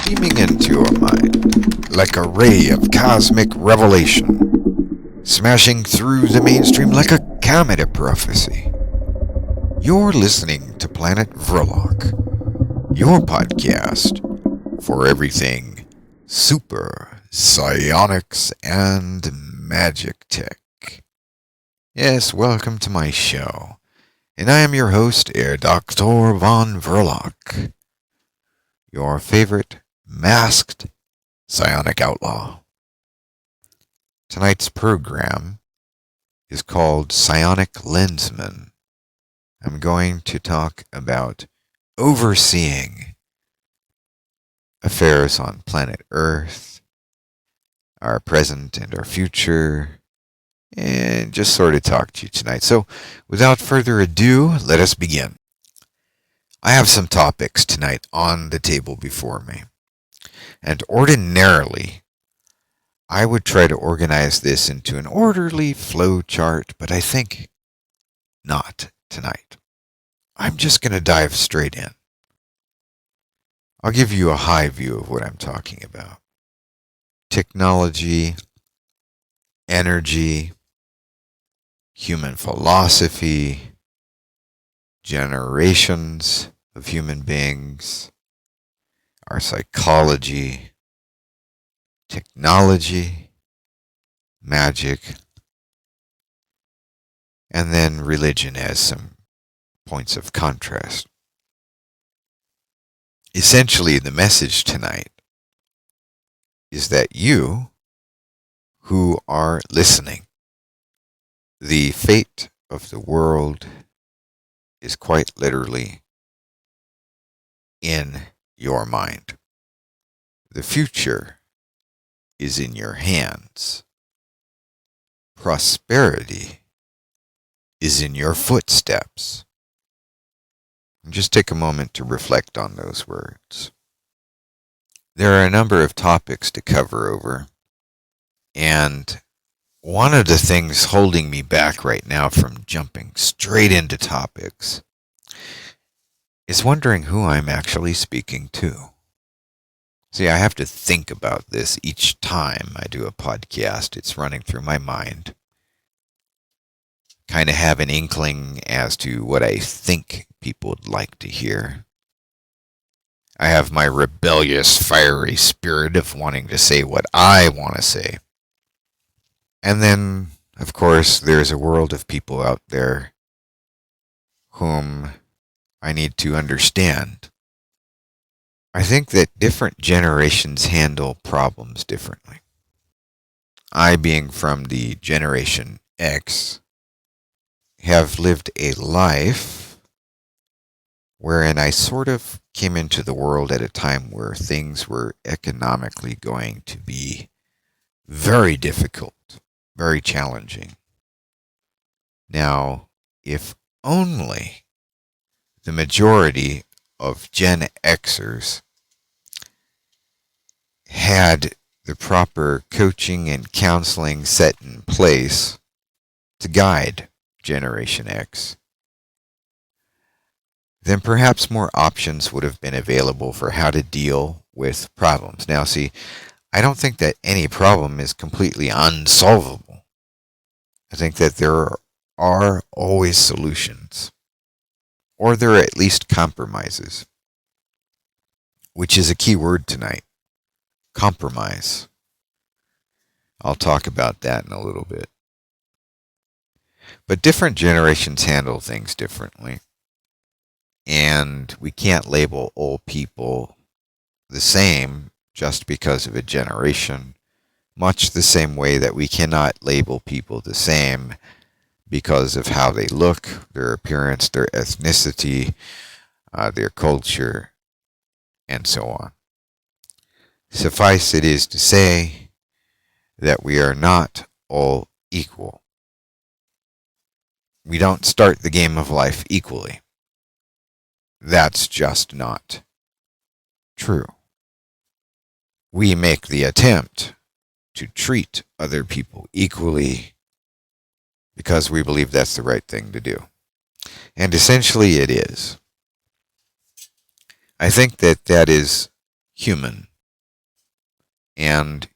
streaming into your mind like a ray of cosmic revelation, smashing through the mainstream like a comet of prophecy. You're listening to Planet Vrilock, your podcast for everything super, psionics, and magic tech. Yes, welcome to my show, and I am your host, Herr Doktor von Vrilock, your favorite masked psionic outlaw. Tonight's program is called Psionic Lensmen. I'm going to talk about overseeing affairs on planet Earth, our present and our future, and just sort of talk to you tonight. So, without further ado, let us begin. I have some topics tonight on the table before me, and ordinarily, I would try to organize this into an orderly flow chart, but I think not tonight. I'm just going to dive straight in. I'll give you a high view of what I'm talking about. Technology, energy, human philosophy, generations of human beings, our psychology, technology, magic, and then religion as some points of contrast. Essentially, the message tonight is that you who are listening, the fate of the world is quite literally in your mind. The future is in your hands. Prosperity is in your footsteps. And just take a moment to reflect on those words. There are a number of topics to cover over, and one of the things holding me back right now from jumping straight into topics is wondering who I'm actually speaking to. See, I have to think about this each time I do a podcast. It's running through my mind. Kind of have an inkling as to what I think people would like to hear. I have my rebellious, fiery spirit of wanting to say what I want to say. And then, of course, there's a world of people out there whom I need to understand. I think that different generations handle problems differently. I, being from the Generation X, have lived a life wherein I sort of came into the world at a time where things were economically going to be very difficult, very challenging. Now, if only the majority of Gen Xers had the proper coaching and counseling set in place to guide Generation X, then perhaps more options would have been available for how to deal with problems. Now, see, I don't think that any problem is completely unsolvable. I think that there are always solutions, or there are at least compromises, which is a key word tonight. Compromise. I'll talk about that in a little bit. But different generations handle things differently. And we can't label all people the same just because of a generation, much the same way that we cannot label people the same because of how they look, their appearance, their ethnicity, their culture, and so on. Suffice it is to say that we are not all equal. We don't start the game of life equally. That's just not true. We make the attempt to treat other people equally because we believe that's the right thing to do. And essentially it is. I think that that is human And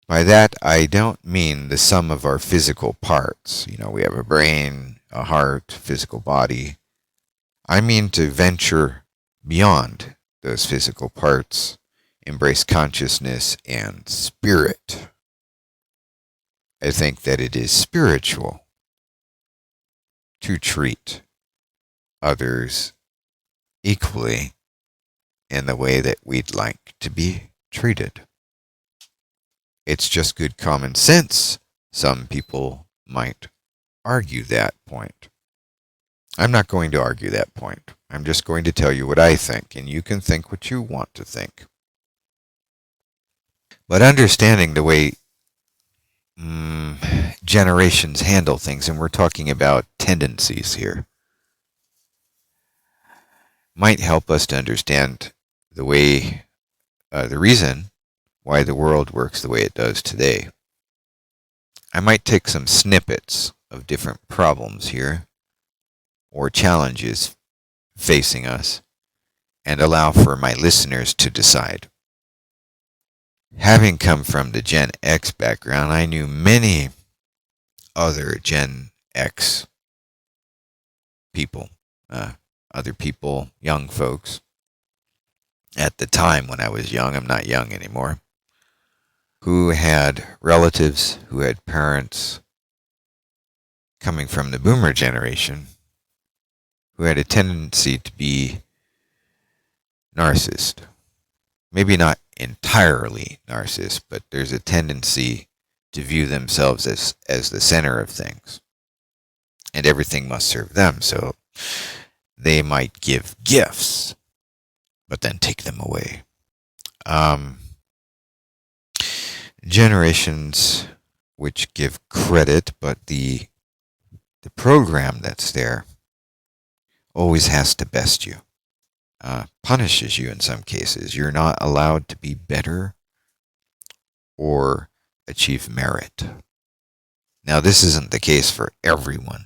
by that, I don't mean the sum of our physical parts. You know, we have a brain, a heart, physical body. I mean to venture beyond those physical parts, embrace consciousness and spirit. I think that it is spiritual to treat others equally in the way that we'd like to be treated. It's just good common sense. Some people might argue that point. I'm not going to argue that point. I'm just going to tell you what I think, and you can think what you want to think. But understanding the way generations handle things, and we're talking about tendencies here, might help us to understand the way, the reason why the world works the way it does today. I might take some snippets of different problems here, or challenges facing us, and allow for my listeners to decide. Having come from the Gen X background, I knew many other Gen X people, other people, young folks, at the time when I was young, I'm not young anymore, who had relatives, who had parents coming from the boomer generation, who had a tendency to be narcissist. Maybe not entirely narcissist, but there's a tendency to view themselves as the center of things. And everything must serve them, so they might give gifts, but then take them away. Generations which give credit, but the program that's there always has to best you. Punishes you in some cases. You're not allowed to be better or achieve merit. Now, this isn't the case for everyone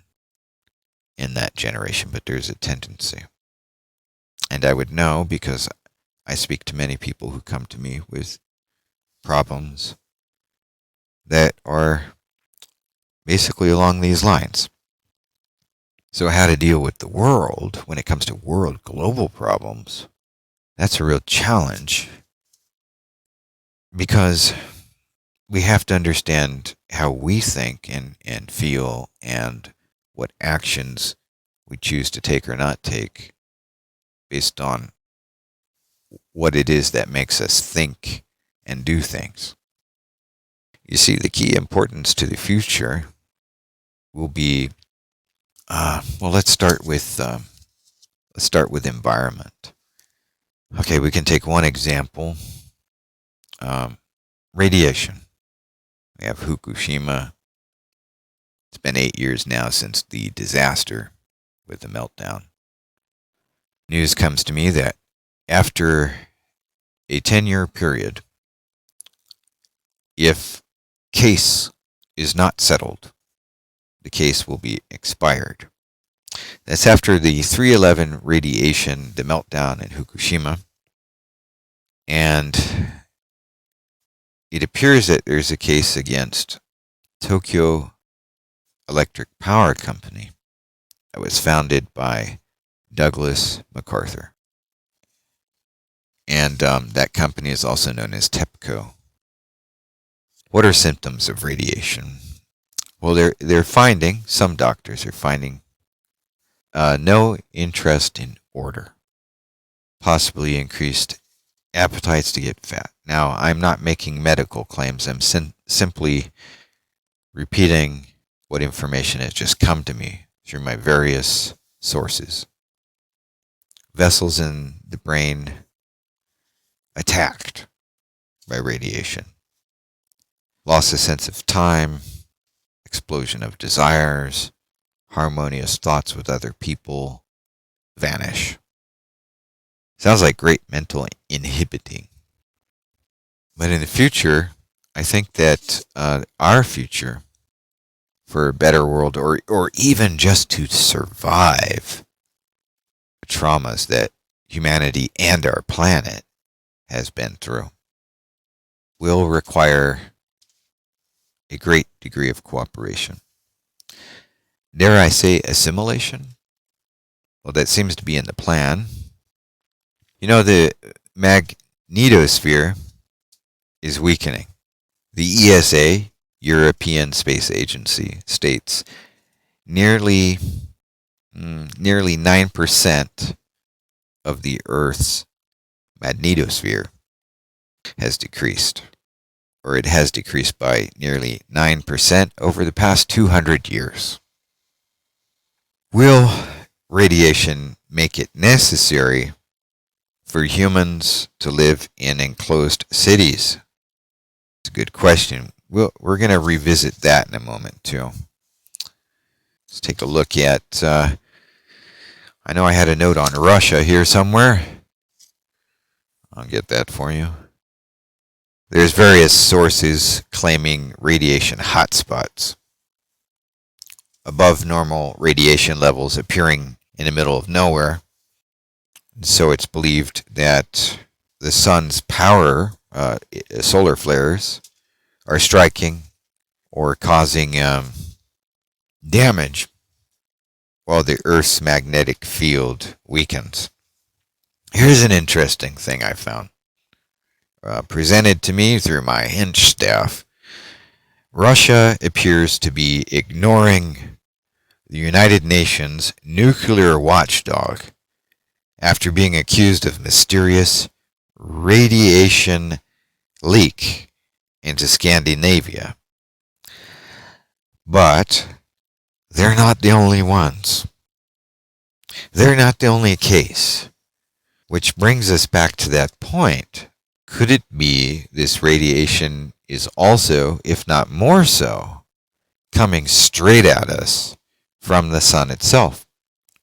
in that generation, but there's a tendency. And I would know because I speak to many people who come to me with problems that are basically along these lines. So how to deal with the world when it comes to world global problems, that's a real challenge because we have to understand how we think and feel and what actions we choose to take or not take based on what it is that makes us think and do things. You see, the key importance to the future will be well, let's start with environment. Okay, we can take one example. Radiation. We have Fukushima. It's been 8 years now since the disaster with the meltdown. News comes to me that after a 10-year period, if case is not settled, the case will be expired. That's after the 311 radiation, the meltdown in Fukushima. And it appears that there's a case against Tokyo Electric Power Company that was founded by Douglas MacArthur. And that company is also known as TEPCO. What are symptoms of radiation? Well, they're finding, some doctors are finding, no interest in order, possibly increased appetites to get fat. Now, I'm not making medical claims. I'm simply repeating what information has just come to me through my various sources. Vessels in the brain attacked by radiation. Loss of sense of time, explosion of desires, harmonious thoughts with other people vanish. Sounds like great mental inhibiting. But in the future, I think that our future for a better world, or even just to survive the traumas that humanity and our planet has been through, will require a great degree of cooperation. Dare I say assimilation? Well, that seems to be in the plan. You know, the magnetosphere is weakening. The ESA, European Space Agency, states nearly 9% of the Earth's magnetosphere has decreased, or it has decreased by nearly 9% over the past 200 years. Will radiation make it necessary for humans to live in enclosed cities? It's a good question. We're going to revisit that in a moment, too. Let's take a look at, I know I had a note on Russia here somewhere. I'll get that for you. There's various sources claiming radiation hotspots. Above normal radiation levels appearing in the middle of nowhere. So it's believed that the sun's power, solar flares, are striking or causing damage while the Earth's magnetic field weakens. Here's an interesting thing I found. Presented to me through my hinge staff. Russia appears to be ignoring the United Nations nuclear watchdog after being accused of mysterious radiation leak into Scandinavia. But they're not the only ones. They're not the only case. Which brings us back to that point. Could it be this radiation is also, if not more so, coming straight at us from the sun itself?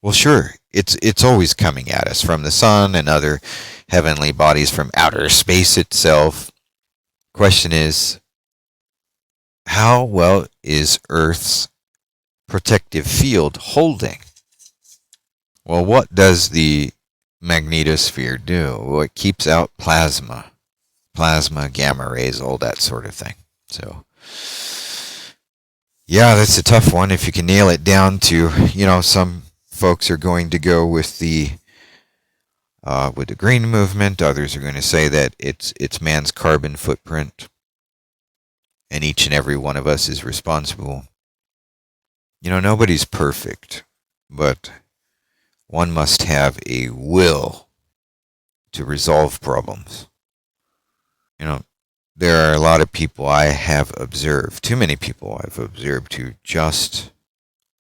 Well, sure, it's always coming at us from the sun and other heavenly bodies from outer space itself. Question is, how well is Earth's protective field holding? Well, what does the magnetosphere do? Well, it keeps out plasma, gamma rays, all that sort of thing. So, yeah, that's a tough one. If you can nail it down to, some folks are going to go with the green movement. Others are going to say that it's man's carbon footprint, and each and every one of us is responsible. Nobody's perfect, but one must have a will to resolve problems. There are a lot of people I have observed, too many people I've observed, who just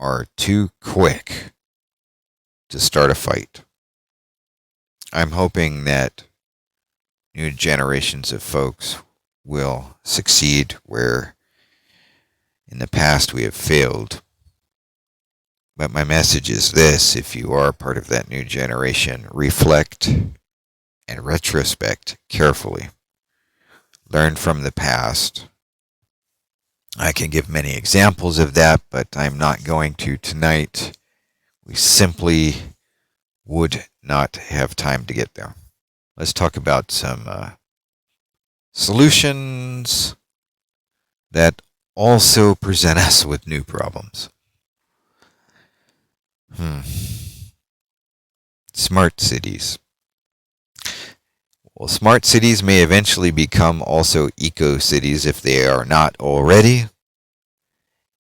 are too quick to start a fight. I'm hoping that new generations of folks will succeed where in the past we have failed. But my message is this: if you are part of that new generation, reflect and retrospect carefully. Learn from the past. I can give many examples of that, but I'm not going to tonight. We simply would not have time to get there. Let's talk about some solutions that also present us with new problems. Smart cities. Well, smart cities may eventually become also eco-cities if they are not already.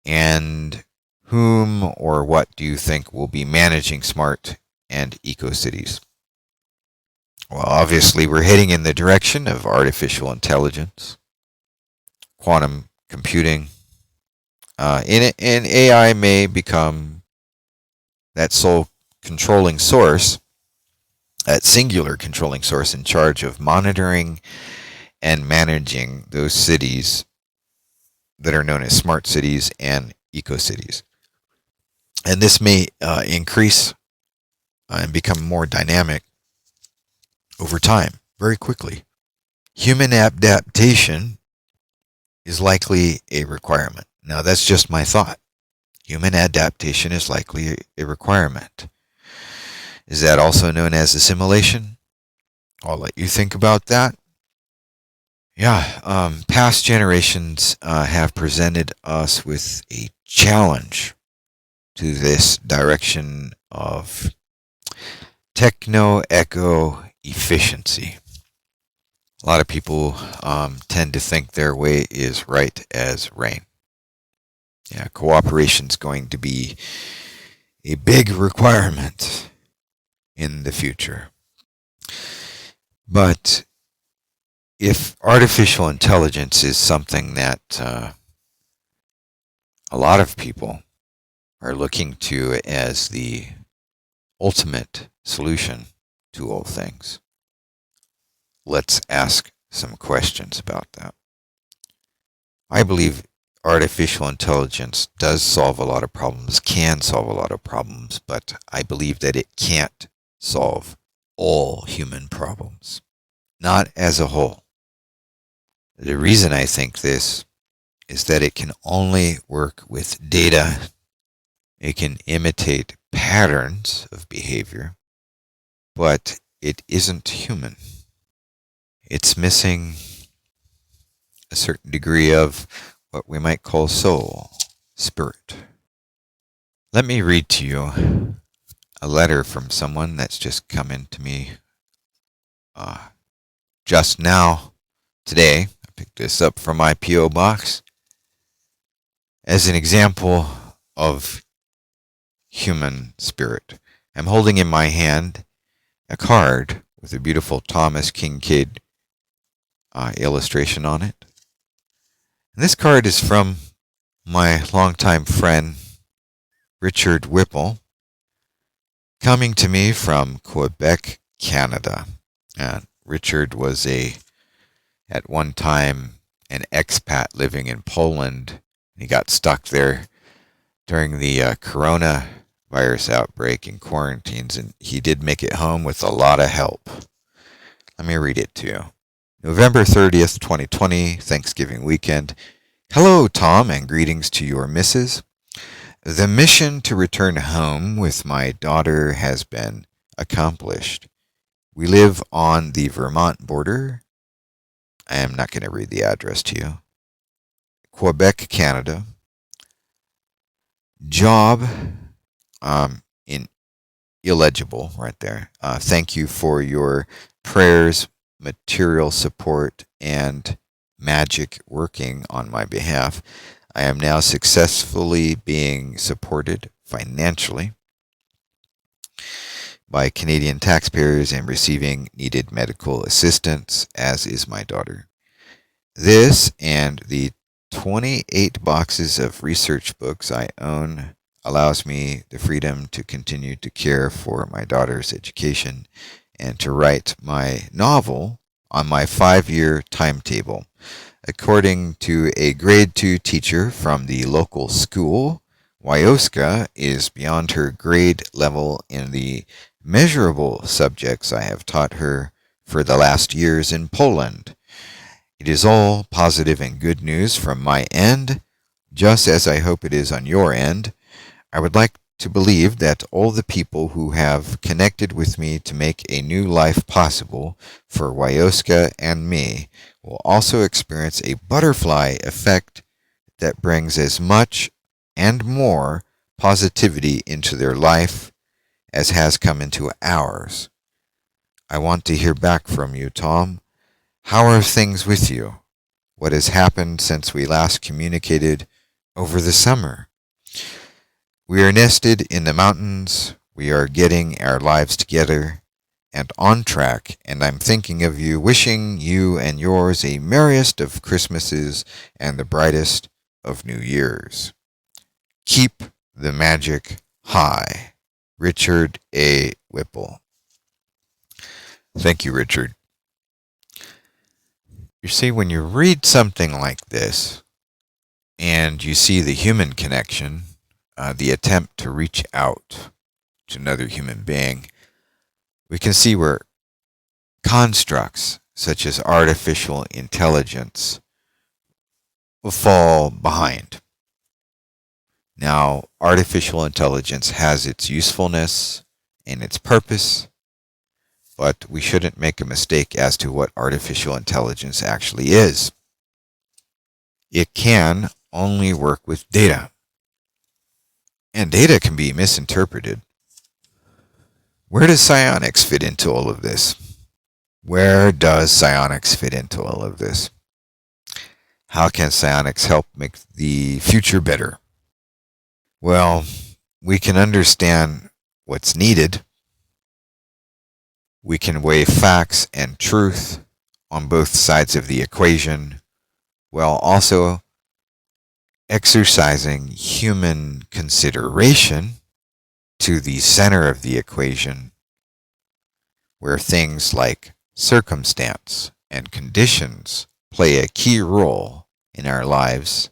And whom or what do you think will be managing smart and eco-cities? Well, obviously we're heading in the direction of artificial intelligence, quantum computing, and AI may become that sole controlling source, that singular controlling source in charge of monitoring and managing those cities that are known as smart cities and eco-cities. And this may increase and become more dynamic over time, very quickly. Human adaptation is likely a requirement. Now, that's just my thought. Human adaptation is likely a requirement. Is that also known as assimilation? I'll let you think about that. Past generations have presented us with a challenge to this direction of techno-eco efficiency. A lot of people tend to think their way is right as rain. Cooperation's going to be a big requirement in the future. But if artificial intelligence is something that a lot of people are looking to as the ultimate solution to all things, let's ask some questions about that. I believe artificial intelligence does solve a lot of problems, can solve a lot of problems, but I believe that it can't solve all human problems, not as a whole. The reason I think this is that it can only work with data. It can imitate patterns of behavior, but it isn't human. It's missing a certain degree of what we might call soul, spirit. Let me read to you a letter from someone that's just come into me just now, today. I picked this up from my P.O. box as an example of human spirit. I'm holding in my hand a card with a beautiful Thomas Kincaid illustration on it. And this card is from my longtime friend Richard Whipple, coming to me from Quebec, Canada. And Richard was at one time an expat living in Poland. He got stuck there during the coronavirus outbreak and quarantines, and he did make it home with a lot of help. Let me read it to you. November 30th, 2020, Thanksgiving weekend. Hello, Tom, and greetings to your missus. The mission to return home with my daughter has been accomplished. We live on the Vermont border. I am not going to read the address to you. Quebec, Canada. Job, in illegible right there. Thank you for your prayers, material support, and magic working on my behalf. I am now successfully being supported financially by Canadian taxpayers and receiving needed medical assistance, as is my daughter. This and the 28 boxes of research books I own allows me the freedom to continue to care for my daughter's education and to write my novel on my 5-year timetable. According to a grade 2 teacher from the local school, Wyoska is beyond her grade level in the measurable subjects I have taught her for the last years in Poland. It is all positive and good news from my end, just as I hope it is on your end. I would like to believe that all the people who have connected with me to make a new life possible for Wyoska and me will also experience a butterfly effect that brings as much and more positivity into their life as has come into ours. I want to hear back from you, Tom. How are things with you? What has happened since we last communicated over the summer? We are nested in the mountains. We are getting our lives together and on track, and I'm thinking of you, wishing you and yours a merriest of Christmases and the brightest of New Years. Keep the magic high. Richard A. Whipple. Thank you, Richard. You see, when you read something like this, and you see the human connection, the attempt to reach out to another human being, we can see where constructs such as artificial intelligence will fall behind. Now, artificial intelligence has its usefulness and its purpose, but we shouldn't make a mistake as to what artificial intelligence actually is. It can only work with data, and data can be misinterpreted. Where does psionics fit into all of this? Where does psionics fit into all of this? How can psionics help make the future better? Well, we can understand what's needed. We can weigh facts and truth on both sides of the equation, while also exercising human consideration to the center of the equation, where things like circumstance and conditions play a key role in our lives.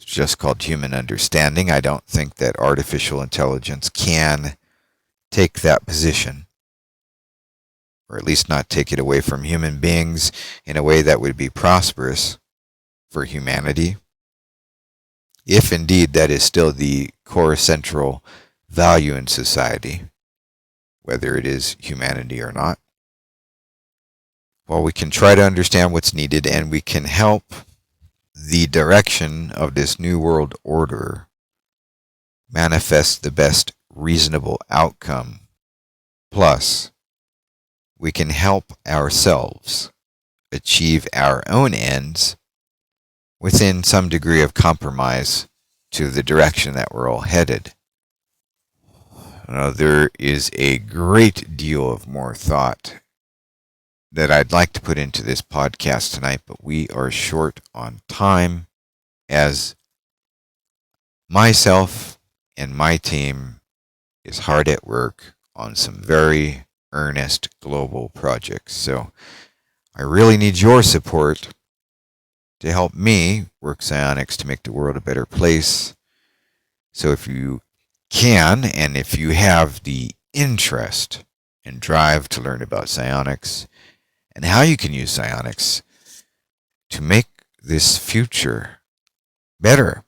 It's just called human understanding. I don't think that artificial intelligence can take that position, or at least not take it away from human beings in a way that would be prosperous for humanity, if indeed that is still the core central value in society, whether it is humanity or not. Well, we can try to understand what's needed, and we can help the direction of this new world order manifest the best reasonable outcome. Plus, we can help ourselves achieve our own ends within some degree of compromise to the direction that we're all headed. Now, there is a great deal of more thought that I'd like to put into this podcast tonight, but we are short on time, as myself and my team is hard at work on some very earnest global projects. So I really need your support to help me work psionics to make the world a better place. So if you can, and if you have the interest and drive to learn about psionics and how you can use psionics to make this future better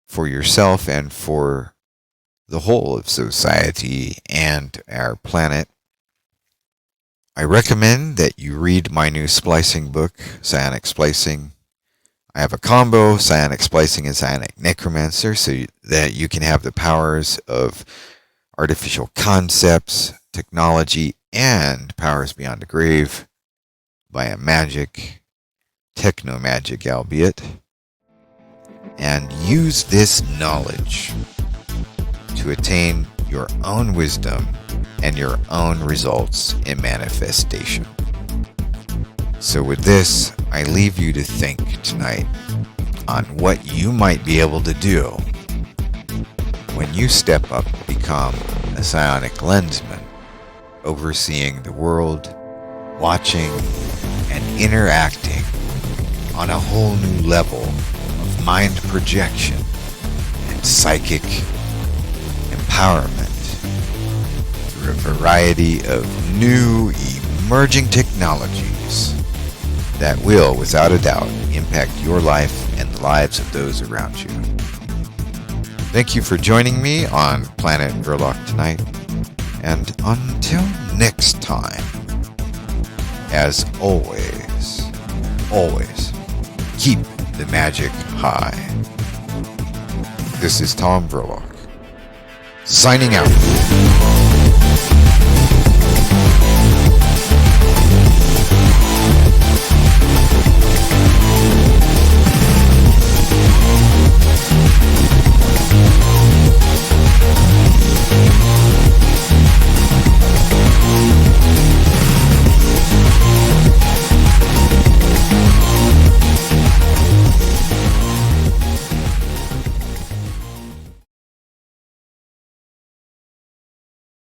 for yourself and for the whole of society and our planet, I recommend that you read my new splicing book, Psionic Splicing. I have a combo, Psionic Splicing and Psionic Necromancer, so that you can have the powers of artificial concepts, technology, and powers beyond the grave via magic, techno-magic albeit, and use this knowledge to attain your own wisdom and your own results in manifestation. So with this, I leave you to think tonight on what you might be able to do when you step up and become a Psionic Lensman, overseeing the world, watching and interacting on a whole new level of mind projection and psychic empowerment through a variety of new emerging technologies that will, without a doubt, impact your life and the lives of those around you. Thank you for joining me on Planet Vrilock tonight, and until next time, as always, keep the magic high. This is Tom Vrilock, signing out.